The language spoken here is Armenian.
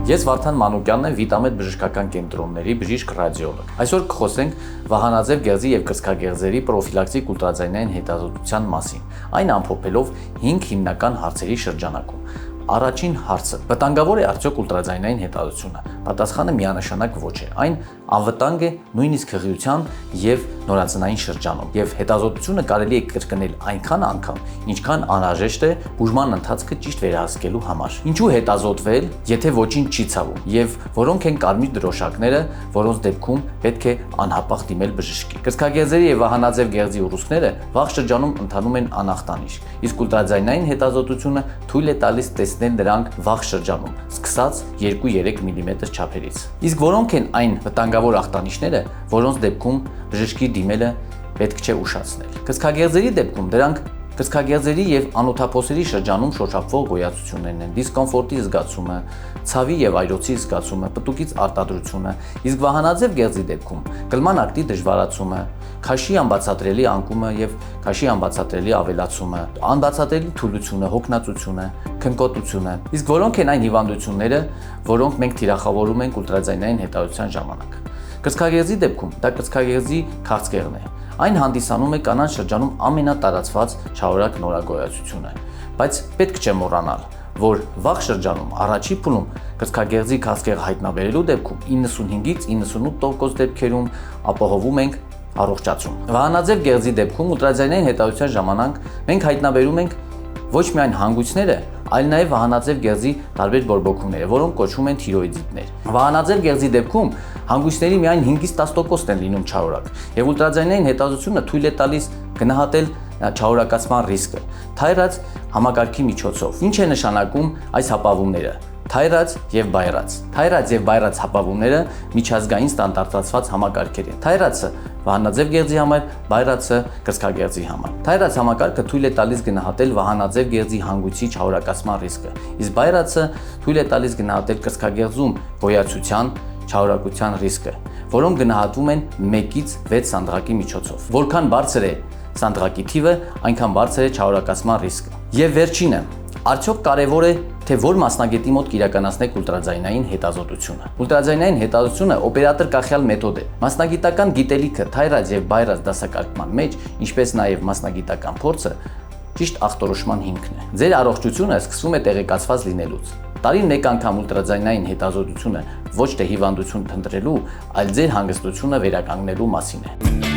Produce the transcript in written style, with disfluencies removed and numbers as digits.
Ես Վարդան Մանուկյանն եմ, Վիտամեդ բժշկական կենտրոնների բժիշկ ռադիոլոգ։ Այսօր կխոսենք վահանաձև գեղձի եւ կրծքագեղձերի պրոֆիլակտիկ ուլտրաձայնային հետազոտության մասին, այն ամփոփելով 5 հիմնական հարցերի շրջանակում։ Առաջին հարցը. վտանգավոր է արդյոք ուլտրաձայնային հետազոտությունը։ Պատասխանը միանշանակ ոչ է։ Այն անվտանգ է նույնիսկ հղիության եւ նորածնային շրջանում, եւ հետազոտությունը կարելի է կրկնել այնքան անգամ, ինչքան անհրաժեշտ է բուժման ընթացքը ճիշտ վերահսկելու համար։ Ինչու հետազոտվել, եթե ոչինչ չի ցավում, եւ որոնք են կարմիր դրոշակները, որոնց դեպքում պետք է անհապաղ դիմել բժշկի։ Կրծքագեղձերի եւ վահանաձև գեղձի ուռուցքները վաղ շրջանում ընթանում են անախտանիշ, իսկ ուլտրաձայնային հետազոտությունը թույլ է տալիս տեսնել դրանք վաղ շրջանում, սկսած 2-3 մմ չափերից։ Իսկ որոնք են այն վտանգավոր ախտանիշները, որոնց դեպքում բժշկի դիմելը պետք չէ ուշացնել։ Կրծքագեղձերի դեպքում դրանք կրծքագեղձերի եւ անոթափոսերի շրջանում շոշափվող գոյացություններն են, դիսկոմֆորտի զգացումը, ցավի եւ այրոցի զգացումը, պտուկից արտադրությունը, իսկ վահանաձև գեղձի դեպքում կլման ակտի դժվարացումը, քաշի անբացատրելի անկումը եւ քաշի անբացատրելի ավելացումը, անբացատրելի թուլությունը, հոգնածությունը, քնկոտությունը։ Իսկ որոնք են այն հիվանդությունները, որոնք մենք թիրախավորում ենք ուլտրաձայնային հետազոտության ժամանակ։ Կրծքագեղձի դեպքում դա կրծքագեղձի քաղցկեղն է։ Այն հանդիսանում է կանանց շրջանում ամենատարածված չարորակ նորագոյացությունը, բայց պետք չէ մոռանալ, որ վաղ շրջանում առաջի փուլում կրծքագեղձի քաղցկեղ հայտնաբերելու դեպքում 95-ից 98% դեպքերում ապահովում ենք առողջացում։ Վահանաձև գեղձի դեպքում ուլտրաձայնային հետազոտության ժամանակ մենք հայտնաբերում ենք ոչ միայն հանգույցները, այլ նաև վահանաձև գեղձի տարբեր բորբոքումները, որոնք կոչվում են թիրոիդիտներ։ Վահանաձև գեղձի դեպքում հանգույցների միայն 5-ից 10%-ն են լինում չարորակ, եւ ուլտրաձայնային հետազոտությունը թույլ է տալիս գնահատել չարորակացման ռիսկը թայրած համակարգի միջոցով։ Ինչ է նշանակում այս հապավումները։ Թայրած եւ բայրած։ Թայրած եւ բայրած հապավումները միջազգային ստանդարտացված համակարգեր են։ Թայրածը վահանաձև գեղձի համար, բայրածը կրծքագեղձի համար։ Թայրած համակարգը թույլ է տալիս գնահատել վահանաձև գեղձի հանգույցի չարորակացման ռիսկը, իսկ բայրածը թույլ է տալիս գնահատել կրծքագեղձում գոյացության չարորակության ռիսկը, որոնք գնահատվում են 1-ից 6 սանդղակի միջոցով։ Որքան բարձր է սանդղակի թիվը, այնքան բարձր է չարորակացման ռիսկը։ Եվ վերջինը, արդյոք կարևոր է թե որ մասնագետի մոտ կիրականացնեք ուլտրաձայնային հետազոտությունը։ Ուլտրաձայնային հետազոտությունը օպերատոր կախյալ մեթոդ է։ Մասնագիտական գիտելիքը թայրած եւ բայրած դասակարգման մեջ, ինչպես նաեւ մասնագիտական փորձը ճիշտ ախտորոշման հիմքն է։ Ձեր առողջությունը սկսվում է տեղեկացված լինելուց։ Տարին մեկ անգամ ուլտրաձայնային հետազոտությունը ոչ թե հիվանդություն փնտրելու, այլ ձեր հանգստությունը վերականգնելու մասին է։